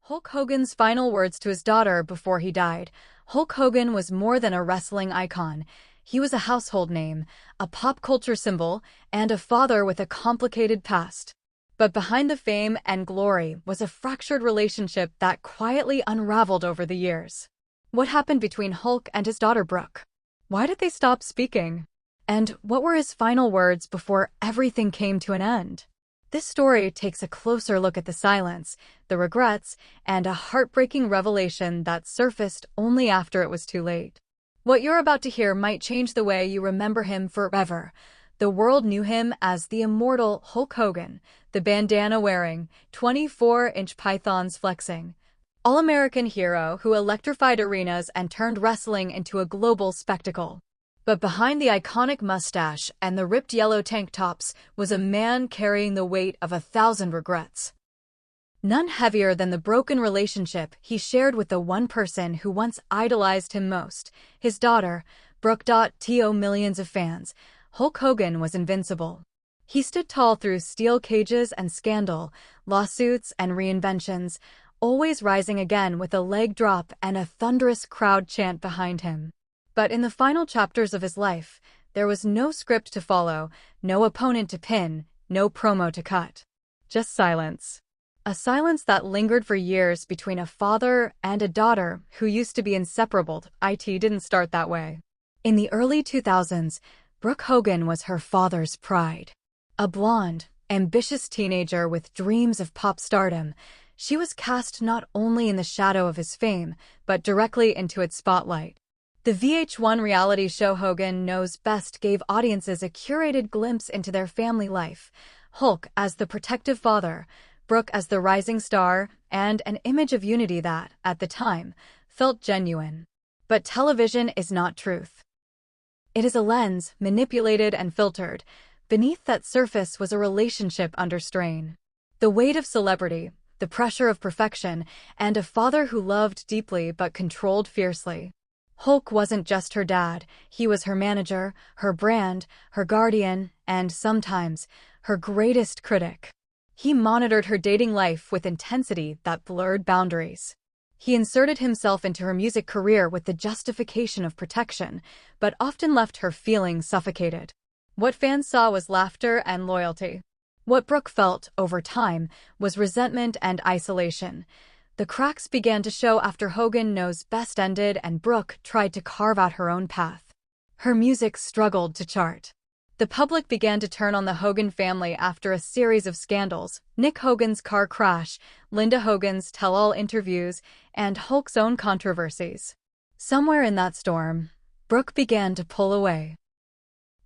Hulk Hogan's final words to his daughter before he died. Hulk Hogan was more than a wrestling icon. He was a household name, a pop culture symbol, and a father with a complicated past. But behind the fame and glory was a fractured relationship that quietly unraveled over the years. What happened between Hulk and his daughter Brooke? Why did they stop speaking? And what were his final words before everything came to an end? This story takes a closer look at the silence, the regrets, and a heartbreaking revelation that surfaced only after it was too late. What you're about to hear might change the way you remember him forever. The world knew him as the immortal Hulk Hogan, the bandana-wearing, 24-inch pythons flexing, all-American hero who electrified arenas and turned wrestling into a global spectacle. But behind the iconic mustache and the ripped yellow tank tops was a man carrying the weight of 1,000 regrets. None heavier than the broken relationship he shared with the one person who once idolized him most, his daughter, Brooke. To millions of fans, Hulk Hogan was invincible. He stood tall through steel cages and scandal, lawsuits and reinventions, always rising again with a leg drop and a thunderous crowd chant behind him. But in the final chapters of his life, there was no script to follow, no opponent to pin, no promo to cut. Just silence. A silence that lingered for years between a father and a daughter who used to be inseparable. It didn't start that way. In the early 2000s, Brooke Hogan was her father's pride. A blonde, ambitious teenager with dreams of pop stardom, she was cast not only in the shadow of his fame, but directly into its spotlight. The VH1 reality show Hogan Knows Best gave audiences a curated glimpse into their family life, Hulk as the protective father, Brooke as the rising star, and an image of unity that, at the time, felt genuine. But television is not truth. It is a lens, manipulated and filtered. Beneath that surface was a relationship under strain. The weight of celebrity, the pressure of perfection, and a father who loved deeply but controlled fiercely. Hulk wasn't just her dad, he was her manager, her brand, her guardian, and sometimes, her greatest critic. He monitored her dating life with intensity that blurred boundaries. He inserted himself into her music career with the justification of protection, but often left her feeling suffocated. What fans saw was laughter and loyalty. What Brooke felt, over time, was resentment and isolation. The cracks began to show after Hogan Knows Best ended and Brooke tried to carve out her own path. Her music struggled to chart. The public began to turn on the Hogan family after a series of scandals: Nick Hogan's car crash, Linda Hogan's tell-all interviews, and Hulk's own controversies. Somewhere in that storm, Brooke began to pull away.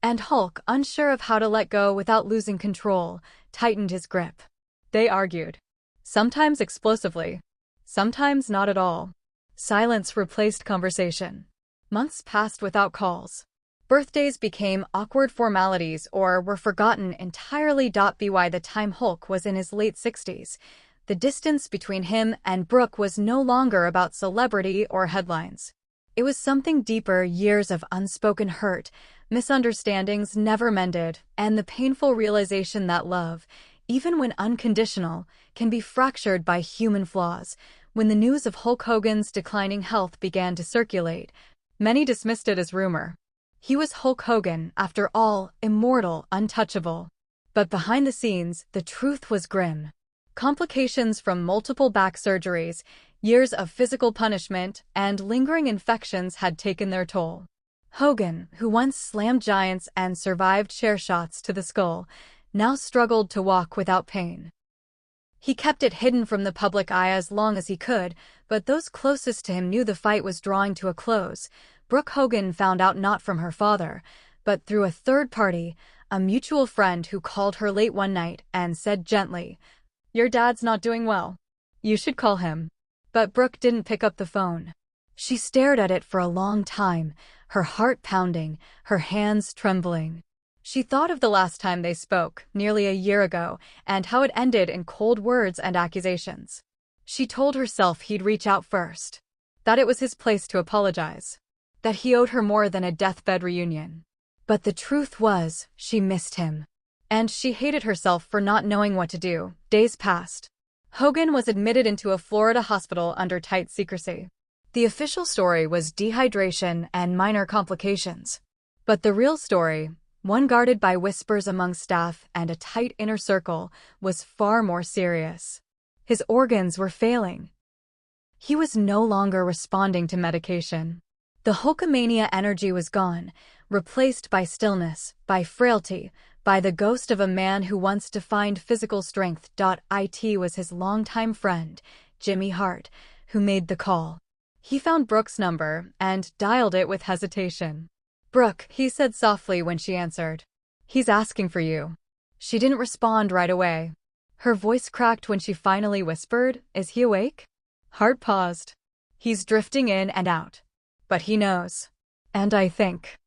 And Hulk, unsure of how to let go without losing control, tightened his grip. They argued. Sometimes explosively. Sometimes not at all. Silence replaced conversation. Months passed without calls. Birthdays became awkward formalities or were forgotten entirely. By the time Hulk was in his late 60s, the distance between him and Brooke was no longer about celebrity or headlines. It was something deeper: years of unspoken hurt, misunderstandings never mended, and the painful realization that love, even when unconditional, can be fractured by human flaws. When the news of Hulk Hogan's declining health began to circulate, many dismissed it as rumor. He was Hulk Hogan, after all, immortal, untouchable. But behind the scenes, the truth was grim. Complications from multiple back surgeries, years of physical punishment, and lingering infections had taken their toll. Hogan, who once slammed giants and survived chair shots to the skull, now struggled to walk without pain. He kept it hidden from the public eye as long as he could, but those closest to him knew the fight was drawing to a close. Brooke Hogan found out not from her father, but through a third party, a mutual friend who called her late one night and said gently, "Your dad's not doing well. You should call him." But Brooke didn't pick up the phone. She stared at it for a long time, her heart pounding, her hands trembling. She thought of the last time they spoke, nearly a year ago, and how it ended in cold words and accusations. She told herself he'd reach out first, that it was his place to apologize, that he owed her more than a deathbed reunion. But the truth was, she missed him. And she hated herself for not knowing what to do. Days passed. Hogan was admitted into a Florida hospital under tight secrecy. The official story was dehydration and minor complications. But the real story, one guarded by whispers among staff and a tight inner circle, was far more serious. His organs were failing. He was no longer responding to medication. The Hulkamania energy was gone, replaced by stillness, by frailty, by the ghost of a man who once defined physical strength. It was his longtime friend, Jimmy Hart, who made the call. He found Brooke's number and dialed it with hesitation. "Brooke," he said softly when she answered. "He's asking for you." She didn't respond right away. Her voice cracked when she finally whispered, "Is he awake?" Hart paused. "He's drifting in and out. But he knows. And I think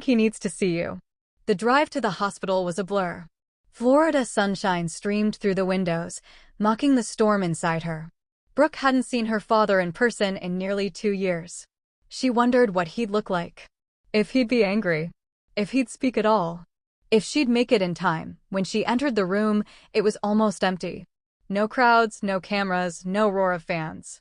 he needs to see you." The drive to the hospital was a blur. Florida sunshine streamed through the windows, mocking the storm inside her. Brooke hadn't seen her father in person in nearly 2 years. She wondered what he'd look like. If he'd be angry. If he'd speak at all. If she'd make it in time. When she entered the room, it was almost empty. No crowds, no cameras, no roar of fans.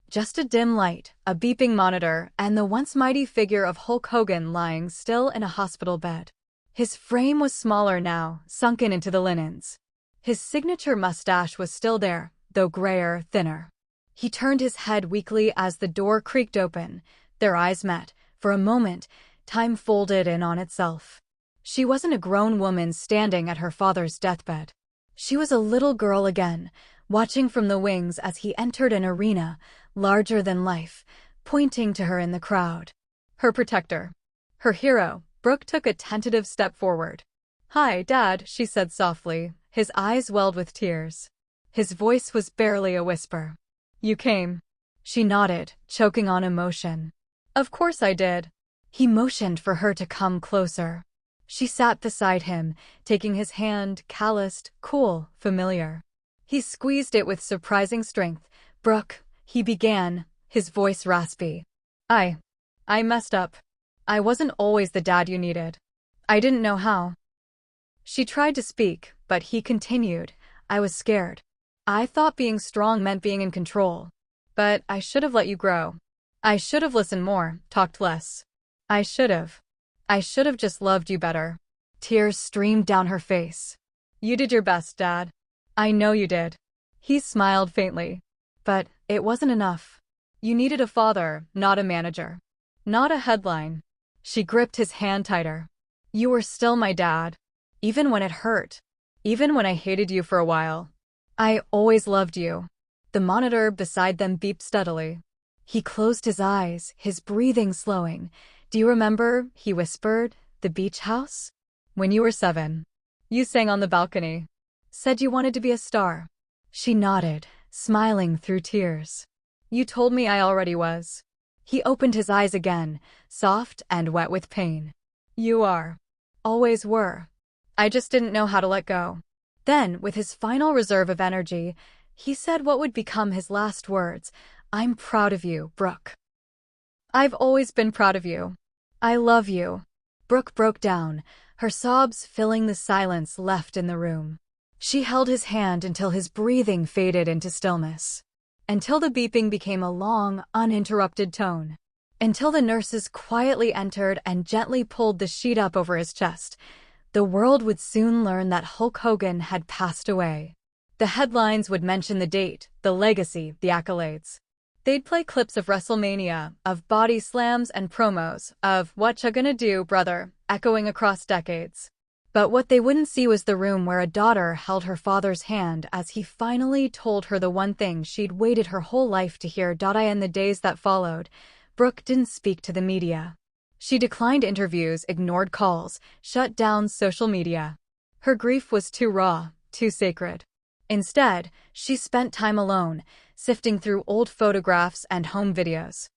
Just a dim light, a beeping monitor, and the once mighty figure of Hulk Hogan lying still in a hospital bed. His frame was smaller now, sunken into the linens. His signature mustache was still there, though grayer, thinner. He turned his head weakly as the door creaked open. Their eyes met. For a moment, time folded in on itself. She wasn't a grown woman standing at her father's deathbed. She was a little girl again, watching from the wings as he entered an arena, larger than life, pointing to her in the crowd. Her protector. Her hero. Brooke took a tentative step forward. "Hi, Dad," she said softly, his eyes welled with tears. His voice was barely a whisper. "You came." She nodded, choking on emotion. "Of course I did." He motioned for her to come closer. She sat beside him, taking his hand, calloused, cool, familiar. He squeezed it with surprising strength. "Brooke," he began, his voice raspy. I messed up. I wasn't always the dad you needed. I didn't know how." She tried to speak, but he continued. "I was scared. I thought being strong meant being in control. But I should have let you grow. I should have listened more, talked less. I should have just loved you better." Tears streamed down her face. "You did your best, Dad. I know you did." He smiled faintly. "But it wasn't enough. You needed a father, not a manager. Not a headline." She gripped his hand tighter. "You were still my dad. Even when it hurt. Even when I hated you for a while. I always loved you." The monitor beside them beeped steadily. He closed his eyes, his breathing slowing. "Do you remember," he whispered, "the beach house? When you were 7. You sang on the balcony. Said you wanted to be a star." She nodded, smiling through tears. "You told me I already was." He opened his eyes again, soft and wet with pain. "You are. Always were. I just didn't know how to let go." Then, with his final reserve of energy, he said what would become his last words. "I'm proud of you, Brooke. I've always been proud of you. I love you." Brooke broke down, her sobs filling the silence left in the room. She held his hand until his breathing faded into stillness. Until the beeping became a long, uninterrupted tone. Until the nurses quietly entered and gently pulled the sheet up over his chest. The world would soon learn that Hulk Hogan had passed away. The headlines would mention the date, the legacy, the accolades. They'd play clips of WrestleMania, of body slams and promos, of "What ya gonna do, brother?" echoing across decades. But what they wouldn't see was the room where a daughter held her father's hand as he finally told her the one thing she'd waited her whole life to hear. In the days that followed, Brooke didn't speak to the media. She declined interviews, ignored calls, shut down social media. Her grief was too raw, too sacred. Instead, she spent time alone, sifting through old photographs and home videos.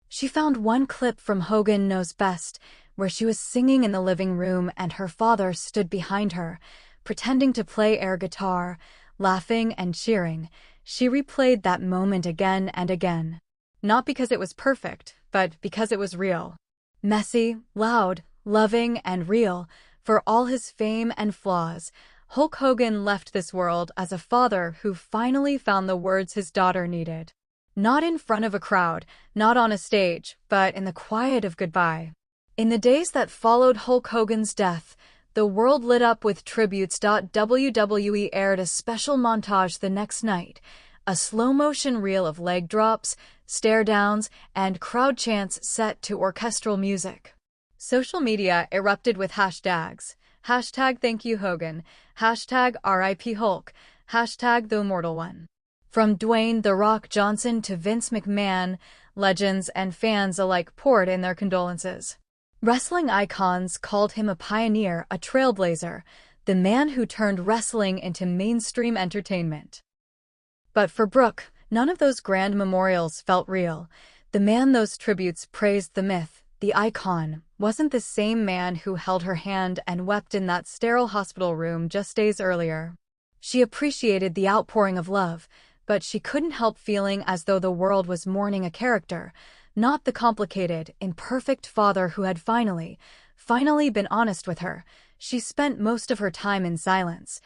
She found one clip from Hogan Knows Best, where she was singing in the living room and her father stood behind her, pretending to play air guitar, laughing and cheering. She replayed that moment again and again. Not because it was perfect, but because it was real. Messy, loud, loving, and real. For all his fame and flaws, Hulk Hogan left this world as a father who finally found the words his daughter needed. Not in front of a crowd, not on a stage, but in the quiet of goodbye. In the days that followed Hulk Hogan's death, the world lit up with tributes. WWE aired a special montage the next night, a slow-motion reel of leg drops, stare-downs, and crowd chants set to orchestral music. Social media erupted with hashtags. Hashtag Thank You Hogan, hashtag RIP Hulk, hashtag The Immortal One. From Dwayne "The Rock" Johnson to Vince McMahon, legends and fans alike poured in their condolences. Wrestling icons called him a pioneer, a trailblazer, the man who turned wrestling into mainstream entertainment. But for Brooke, none of those grand memorials felt real. The man those tributes praised, the myth, the icon, wasn't the same man who held her hand and wept in that sterile hospital room just days earlier. She appreciated the outpouring of love, but she couldn't help feeling as though the world was mourning a character, not the complicated, imperfect father who had finally been honest with her. She spent most of her time in silence,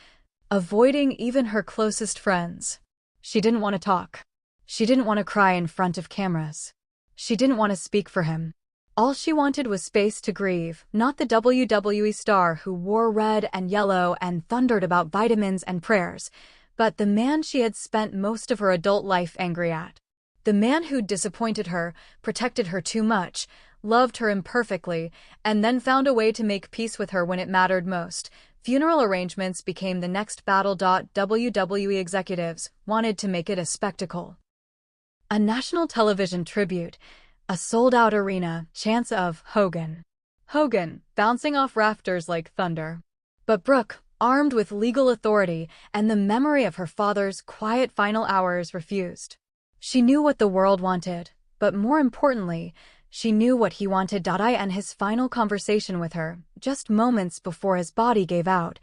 avoiding even her closest friends. She didn't want to talk. She didn't want to cry in front of cameras. She didn't want to speak for him. All she wanted was space to grieve, not the WWE star who wore red and yellow and thundered about vitamins and prayers, but the man she had spent most of her adult life angry at. The man who'd disappointed her, protected her too much, loved her imperfectly, and then found a way to make peace with her when it mattered most. Funeral arrangements became the next battle. WWE executives wanted to make it a spectacle. A national television tribute, a sold-out arena, chants of Hogan. Hogan, bouncing off rafters like thunder. But Brooke, armed with legal authority and the memory of her father's quiet final hours, refused. She knew what the world wanted, but more importantly, she knew what he wanted. In his final conversation with her, just moments before his body gave out,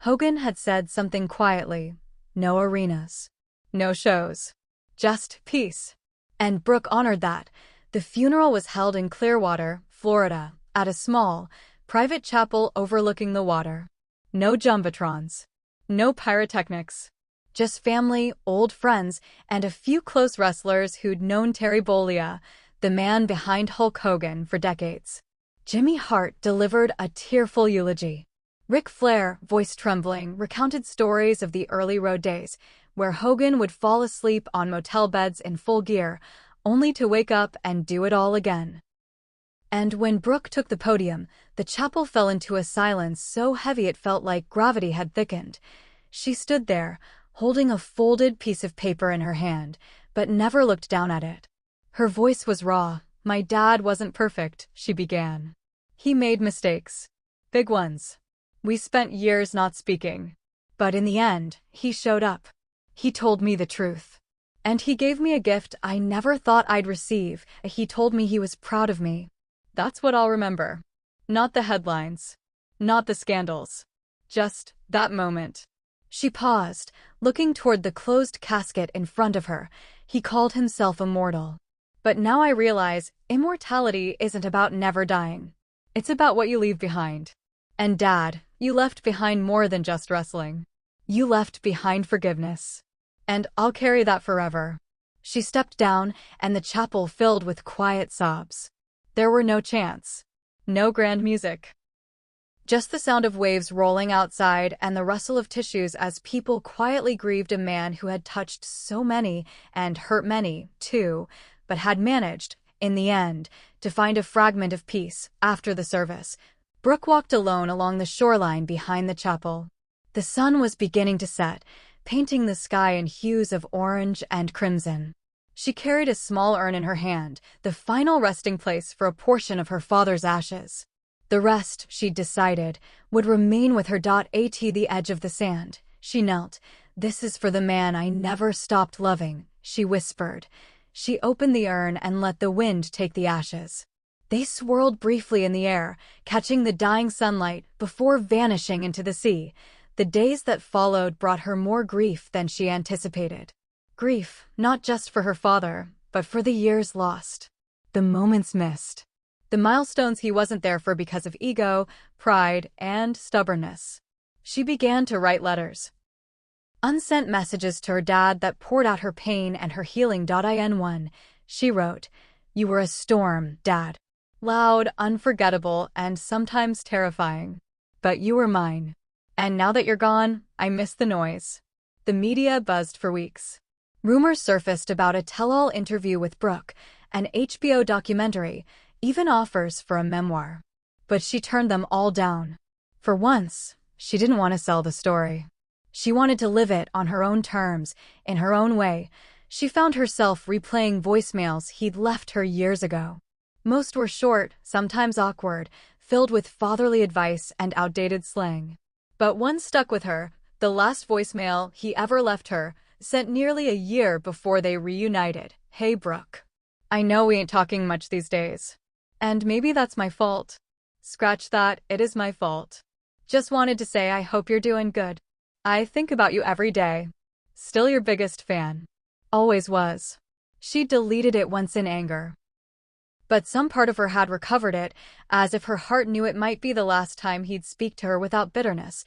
Hogan had said something quietly: no arenas, no shows, just peace. And Brooke honored that. The funeral was held in Clearwater, Florida, at a small, private chapel overlooking the water. No jumbotrons, no pyrotechnics, just family, old friends, and a few close wrestlers who'd known Terry Bollea, the man behind Hulk Hogan, for decades. Jimmy Hart delivered a tearful eulogy. Ric Flair, voice trembling, recounted stories of the early road days, where Hogan would fall asleep on motel beds in full gear, only to wake up and do it all again. And when Brooke took the podium, the chapel fell into a silence so heavy it felt like gravity had thickened. She stood there, holding a folded piece of paper in her hand, but never looked down at it. Her voice was raw. My dad wasn't perfect, she began. He made mistakes. Big ones. We spent years not speaking. But in the end, he showed up. He told me the truth. And he gave me a gift I never thought I'd receive. He told me he was proud of me. That's what I'll remember. Not the headlines. Not the scandals. Just that moment. She paused, looking toward the closed casket in front of her. He called himself immortal. But now I realize immortality isn't about never dying. It's about what you leave behind. And Dad, you left behind more than just wrestling. You left behind forgiveness. And I'll carry that forever. She stepped down, and the chapel filled with quiet sobs. There were no chants. No grand music. Just the sound of waves rolling outside and the rustle of tissues as people quietly grieved a man who had touched so many and hurt many, too, but had managed, in the end, to find a fragment of peace. After the service, Brooke walked alone along the shoreline behind the chapel. The sun was beginning to set, painting the sky in hues of orange and crimson. She carried a small urn in her hand, the final resting place for a portion of her father's ashes. The rest, she'd decided, would remain with her. At the edge of the sand, she knelt. This is for the man I never stopped loving, she whispered. She opened the urn and let the wind take the ashes. They swirled briefly in the air, catching the dying sunlight before vanishing into the sea. The days that followed brought her more grief than she anticipated. Grief, not just for her father, but for the years lost. The moments missed. The milestones he wasn't there for because of ego, pride, and stubbornness. She began to write letters. Unsent messages to her dad that poured out her pain and her healing. In one, she wrote, "You were a storm, Dad. Loud, unforgettable, and sometimes terrifying. But you were mine. And now that you're gone, I miss the noise." The media buzzed for weeks. Rumors surfaced about a tell-all interview with Brooke, an HBO documentary, even offers for a memoir. But she turned them all down. For once, she didn't want to sell the story. She wanted to live it on her own terms, in her own way. She found herself replaying voicemails he'd left her years ago. Most were short, sometimes awkward, filled with fatherly advice and outdated slang. But one stuck with her, the last voicemail he ever left her, sent nearly a year before they reunited. "Hey Brooke. I know we ain't talking much these days. And maybe that's my fault. Scratch that, it is my fault. Just wanted to say I hope you're doing good. I think about you every day. Still your biggest fan. Always was." She deleted it once in anger. But some part of her had recovered it, as if her heart knew it might be the last time he'd speak to her without bitterness.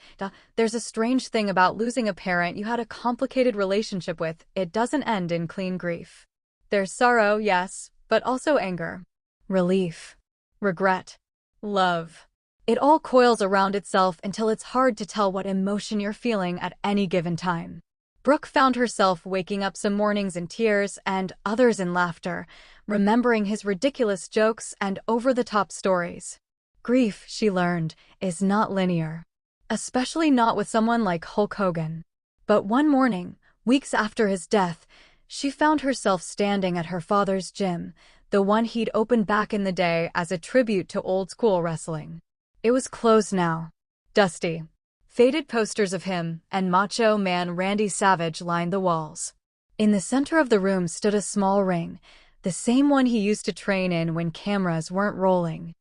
There's a strange thing about losing a parent you had a complicated relationship with. It doesn't end in clean grief. There's sorrow, yes, but also anger, relief, regret, love. It all coils around itself until it's hard to tell what emotion you're feeling at any given time. Brooke found herself waking up some mornings in tears and others in laughter, remembering his ridiculous jokes and over-the-top stories. Grief, she learned, is not linear, especially not with someone like Hulk Hogan. But one morning, weeks after his death, she found herself standing at her father's gym, the one he'd opened back in the day as a tribute to old-school wrestling. It was closed now, dusty. Faded posters of him and Macho Man Randy Savage lined the walls. In the center of the room stood a small ring, the same one he used to train in when cameras weren't rolling.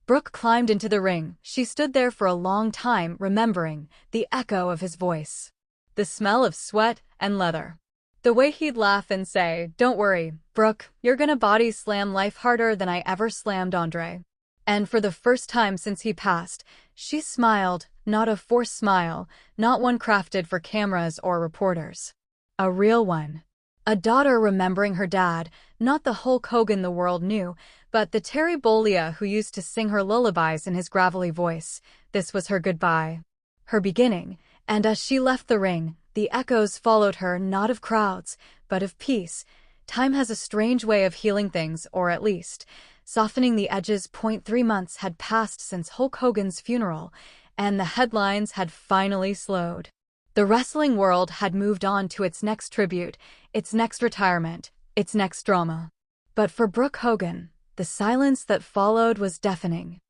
Brooke climbed into the ring. She stood there for a long time, remembering the echo of his voice, the smell of sweat and leather, the way he'd laugh and say, "Don't worry, Brooke, you're gonna body slam life harder than I ever slammed Andre." And for the first time since he passed, she smiled, not a forced smile, not one crafted for cameras or reporters. A real one. A daughter remembering her dad, not the Hulk Hogan the world knew, but the Terry Bollea who used to sing her lullabies in his gravelly voice. This was her goodbye, her beginning, and as she left the ring, the echoes followed her, not of crowds, but of peace. Time has a strange way of healing things, or at least softening the edges. 3 months had passed since Hulk Hogan's funeral, and the headlines had finally slowed. The wrestling world had moved on to its next tribute, its next retirement, its next drama. But for Brooke Hogan, the silence that followed was deafening.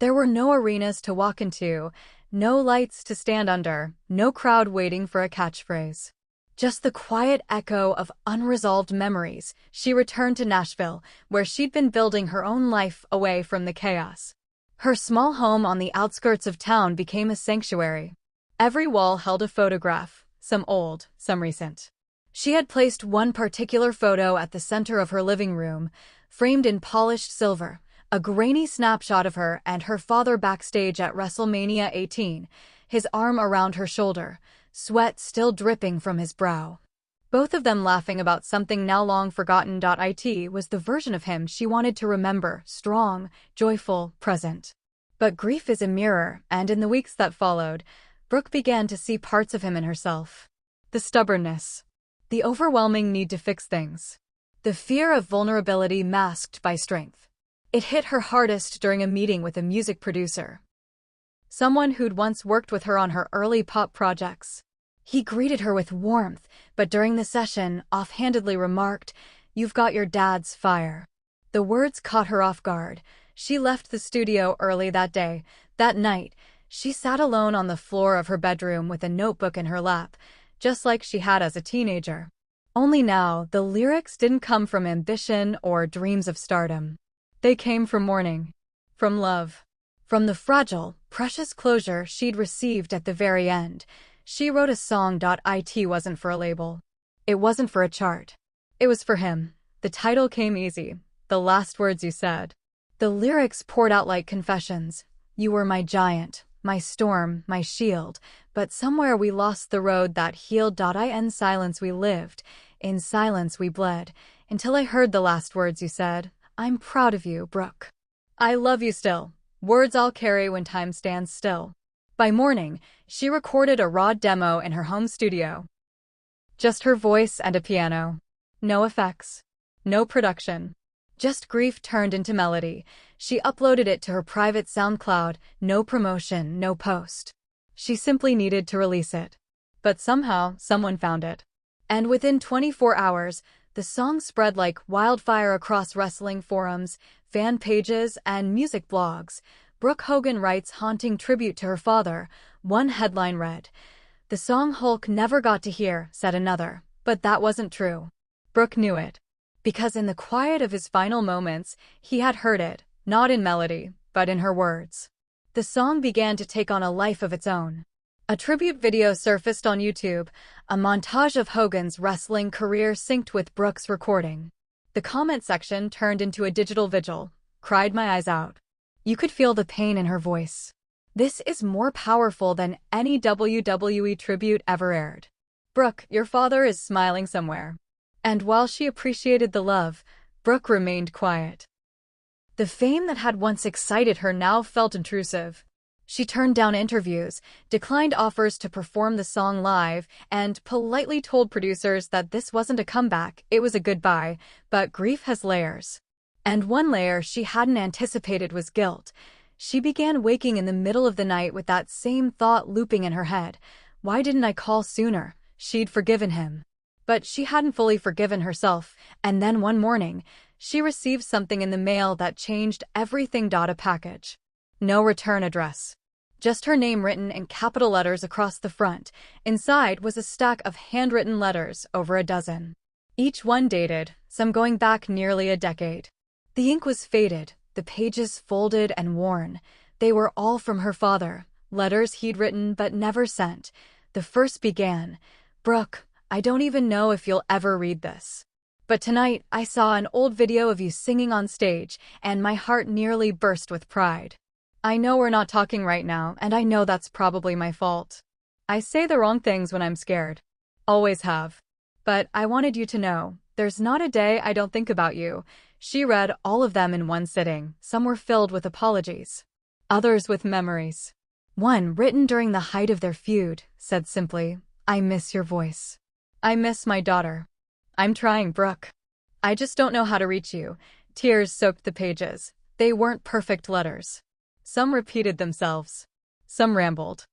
There were no arenas to walk into, no lights to stand under, no crowd waiting for a catchphrase. Just the quiet echo of unresolved memories. She returned to Nashville, where she'd been building her own life away from the chaos. Her small home on the outskirts of town became a sanctuary. Every wall held a photograph, some old, some recent. She had placed one particular photo at the center of her living room, framed in polished silver, a grainy snapshot of her and her father backstage at WrestleMania 18, his arm around her shoulder, sweat still dripping from his brow. Both of them laughing about something now long forgotten. It was the version of him she wanted to remember, strong, joyful, present. But grief is a mirror, and in the weeks that followed, Brooke began to see parts of him in herself. The stubbornness, the overwhelming need to fix things, the fear of vulnerability masked by strength. It hit her hardest during a meeting with a music producer, someone who'd once worked with her on her early pop projects. He greeted her with warmth, but during the session, offhandedly remarked, "You've got your dad's fire." The words caught her off guard. She left the studio early that day. That night, she sat alone on the floor of her bedroom with a notebook in her lap, just like she had as a teenager. Only now, the lyrics didn't come from ambition or dreams of stardom. They came from mourning, from love, from the fragile, precious closure she'd received at the very end. She wrote a song. It wasn't for a label. It wasn't for a chart. It was for him. The title came easy. The last words you said. The lyrics poured out like confessions. "You were my giant, my storm, my shield, but somewhere we lost the road that healed. In silence we lived, in silence we bled, until I heard the last words you said. I'm proud of you, Brooke. I love you still. Words I'll carry when time stands still. By morning, she recorded a raw demo in her home studio. Just her voice and a piano. No effects. No production. Just grief turned into melody. She uploaded it to her private SoundCloud, no promotion, no post. She simply needed to release it. But somehow, someone found it. And within 24 hours, the song spread like wildfire across wrestling forums, fan pages, and music blogs. Brooke Hogan writes haunting tribute to her father. One headline read, "The song Hulk never got to hear," said another. But that wasn't true. Brooke knew it. Because in the quiet of his final moments, he had heard it, not in melody, but in her words. The song began to take on a life of its own. A tribute video surfaced on YouTube, a montage of Hogan's wrestling career synced with Brooke's recording. The comment section turned into a digital vigil. Cried my eyes out. You could feel the pain in her voice. This is more powerful than any WWE tribute ever aired. Brooke, your father is smiling somewhere. And while she appreciated the love, Brooke remained quiet. The fame that had once excited her now felt intrusive. She turned down interviews, declined offers to perform the song live, and politely told producers that this wasn't a comeback, it was a goodbye. But grief has layers. And one layer she hadn't anticipated was guilt. She began waking in the middle of the night with that same thought looping in her head. Why didn't I call sooner? She'd forgiven him. But she hadn't fully forgiven herself, and then one morning, she received something in the mail that changed everything. A package. No return address. Just her name written in capital letters across the front. Inside was a stack of handwritten letters, over a dozen. Each one dated, some going back nearly a decade. The ink was faded, the pages folded and worn. They were all from her father, letters he'd written but never sent. The first began, "Brooke, I don't even know if you'll ever read this. But tonight, I saw an old video of you singing on stage, and my heart nearly burst with pride. I know we're not talking right now, and I know that's probably my fault. I say the wrong things when I'm scared. Always have. But I wanted you to know, there's not a day I don't think about you." She read all of them in one sitting. Some were filled with apologies. Others with memories. One, written during the height of their feud, said simply, "I miss your voice. I miss my daughter. I'm trying, Brooke. I just don't know how to reach you." Tears soaked the pages. They weren't perfect letters. Some repeated themselves. Some rambled.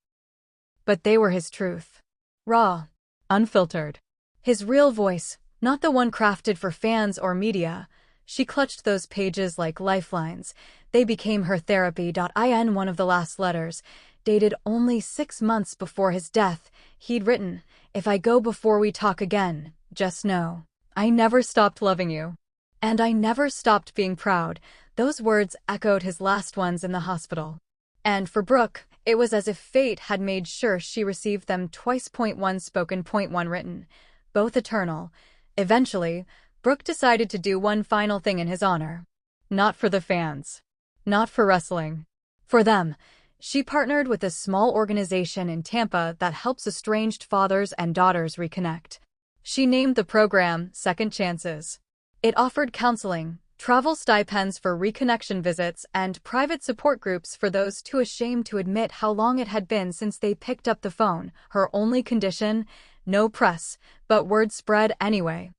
But they were his truth. Raw. Unfiltered. His real voice, not the one crafted for fans or media. She clutched those pages like lifelines. They became her therapy. In one of the last letters, dated only 6 months before his death, he'd written, "If I go before we talk again, just know, I never stopped loving you. And I never stopped being proud." Those words echoed his last ones in the hospital. And for Brooke, it was as if fate had made sure she received them twice. One spoken, one written, both eternal. Eventually, Brooke decided to do one final thing in his honor. Not for the fans. Not for wrestling. For them. She partnered with a small organization in Tampa that helps estranged fathers and daughters reconnect. She named the program Second Chances. It offered counseling, travel stipends for reconnection visits, and private support groups for those too ashamed to admit how long it had been since they picked up the phone. Her only condition? No press, but word spread anyway.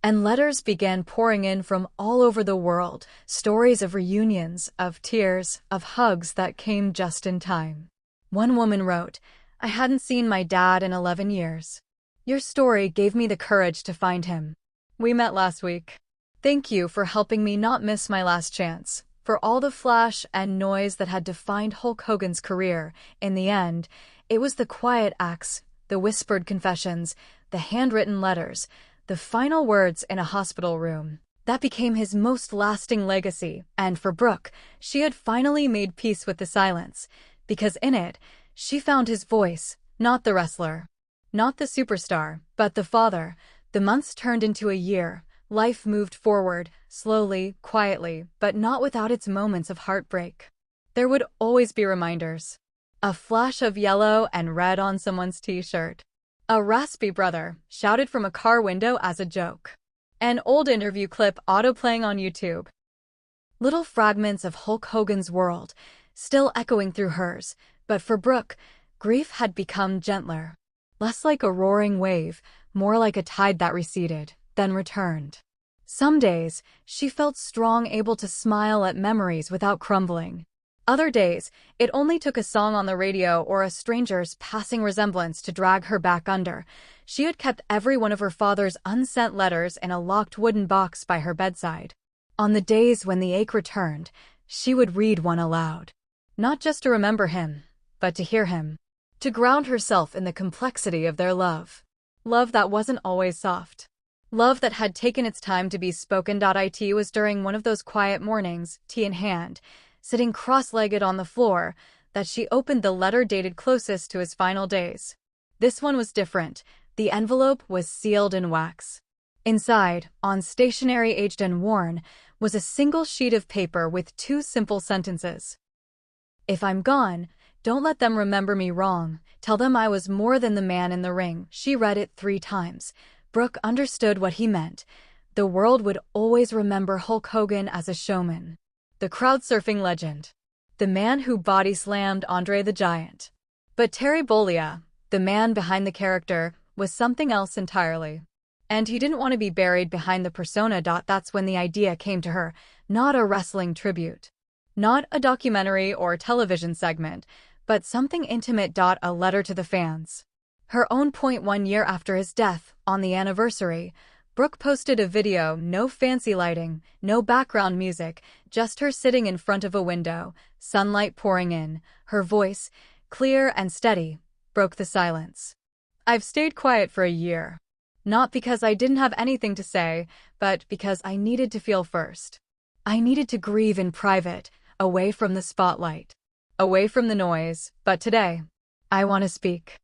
And letters began pouring in from all over the world, stories of reunions, of tears, of hugs that came just in time. One woman wrote, "I hadn't seen my dad in 11 years. Your story gave me the courage to find him. We met last week. Thank you for helping me not miss my last chance." For all the flash and noise that had defined Hulk Hogan's career, in the end, it was the quiet acts, the whispered confessions, the handwritten letters, the final words in a hospital room, that became his most lasting legacy. And for Brooke, she had finally made peace with the silence, because in it, she found his voice, not the wrestler, not the superstar, but the father. The months turned into a year. Life moved forward, slowly, quietly, but not without its moments of heartbreak. There would always be reminders. A flash of yellow and red on someone's t-shirt. A raspy brother shouted from a car window as a joke. An old interview clip auto-playing on YouTube. Little fragments of Hulk Hogan's world, still echoing through hers, but for Brooke, grief had become gentler. Less like a roaring wave, more like a tide that receded, then returned. Some days, she felt strong, able to smile at memories without crumbling. Other days, it only took a song on the radio or a stranger's passing resemblance to drag her back under. She had kept every one of her father's unsent letters in a locked wooden box by her bedside. On the days when the ache returned, she would read one aloud. Not just to remember him, but to hear him. To ground herself in the complexity of their love. Love that wasn't always soft. Love that had taken its time to be spoken. It was during one of those quiet mornings, tea in hand, sitting cross-legged on the floor, that she opened the letter dated closest to his final days. This one was different. The envelope was sealed in wax. Inside, on stationery aged and worn, was a single sheet of paper with 2 simple sentences. "If I'm gone, don't let them remember me wrong. Tell them I was more than the man in the ring." She read it 3 times. Brooke understood what he meant. The world would always remember Hulk Hogan as a showman. The crowd-surfing legend. The man who body-slammed Andre the Giant. But Terry Bollea, the man behind the character, was something else entirely. And he didn't want to be buried behind the persona. That's when the idea came to her. Not a wrestling tribute. Not a documentary or television segment, but something intimate. A letter to the fans. Her own point 1 year after his death, on the anniversary, Brooke posted a video, no fancy lighting, no background music, just her sitting in front of a window, sunlight pouring in. Her voice, clear and steady, broke the silence. "I've stayed quiet for a year. Not because I didn't have anything to say, but because I needed to feel first. I needed to grieve in private, away from the spotlight, away from the noise, but today, I want to speak.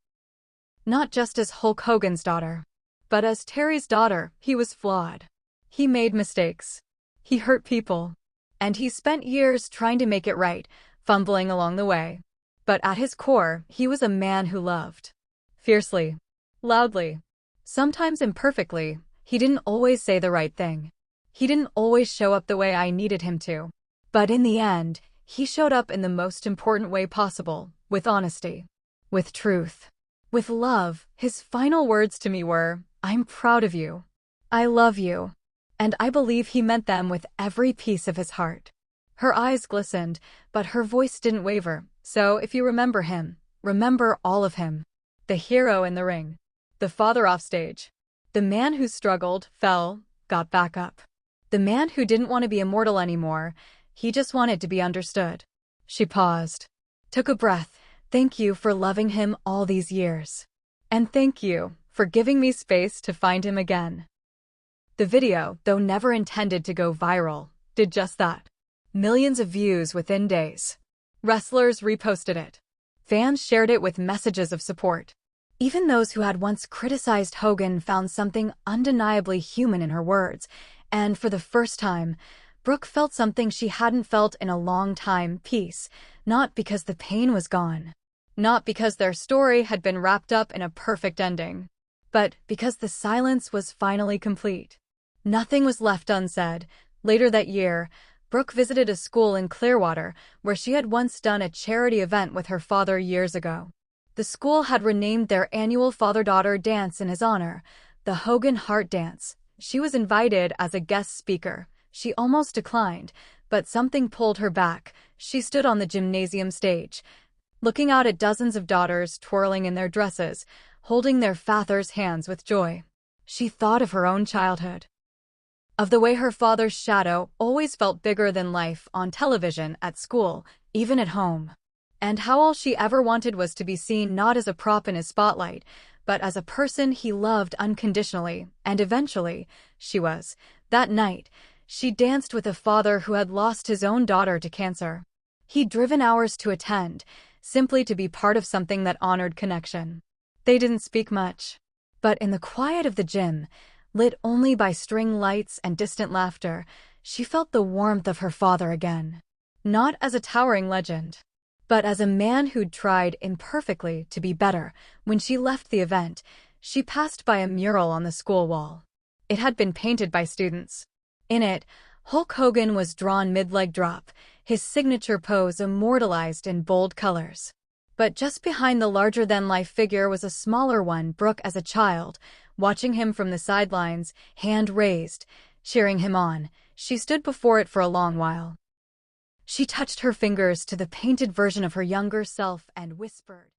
Not just as Hulk Hogan's daughter, but as Terry's daughter. He was flawed. He made mistakes. He hurt people. And he spent years trying to make it right, fumbling along the way. But at his core, he was a man who loved. Fiercely. Loudly. Sometimes imperfectly. He didn't always say the right thing. He didn't always show up the way I needed him to. But in the end, he showed up in the most important way possible, with honesty. With truth. With love. His final words to me were, 'I'm proud of you. I love you.' And I believe he meant them with every piece of his heart." Her eyes glistened, but her voice didn't waver. So if you remember him, remember all of him. The hero in the ring. The father offstage. The man who struggled, fell, got back up. The man who didn't want to be immortal anymore. He just wanted to be understood. She paused. Took a breath. "Thank you for loving him all these years. And thank you for giving me space to find him again." The video, though never intended to go viral, did just that. Millions of views within days. Wrestlers reposted it. Fans shared it with messages of support. Even those who had once criticized Hogan found something undeniably human in her words, and for the first time, Brooke felt something she hadn't felt in a long time: peace, not because the pain was gone. Not because their story had been wrapped up in a perfect ending, but because the silence was finally complete. Nothing was left unsaid. Later that year, Brooke visited a school in Clearwater where she had once done a charity event with her father years ago. The school had renamed their annual father-daughter dance in his honor, the Hogan Heart Dance. She was invited as a guest speaker. She almost declined, but something pulled her back. She stood on the gymnasium stage, looking out at dozens of daughters twirling in their dresses, holding their father's hands with joy. She thought of her own childhood. Of the way her father's shadow always felt bigger than life on television, at school, even at home. And how all she ever wanted was to be seen not as a prop in his spotlight, but as a person he loved unconditionally, and eventually, she was. That night, she danced with a father who had lost his own daughter to cancer. He'd driven hours to attend, simply to be part of something that honored connection. They didn't speak much. But in the quiet of the gym, lit only by string lights and distant laughter, she felt the warmth of her father again. Not as a towering legend, But as a man who'd tried imperfectly to be better, when she left the event, she passed by a mural on the school wall. It had been painted by students. In it, Hulk Hogan was drawn mid-leg drop, his signature pose immortalized in bold colors. But just behind the larger-than-life figure was a smaller one, Brooke as a child, watching him from the sidelines, hand raised, cheering him on. She stood before it for a long while. She touched her fingers to the painted version of her younger self and whispered,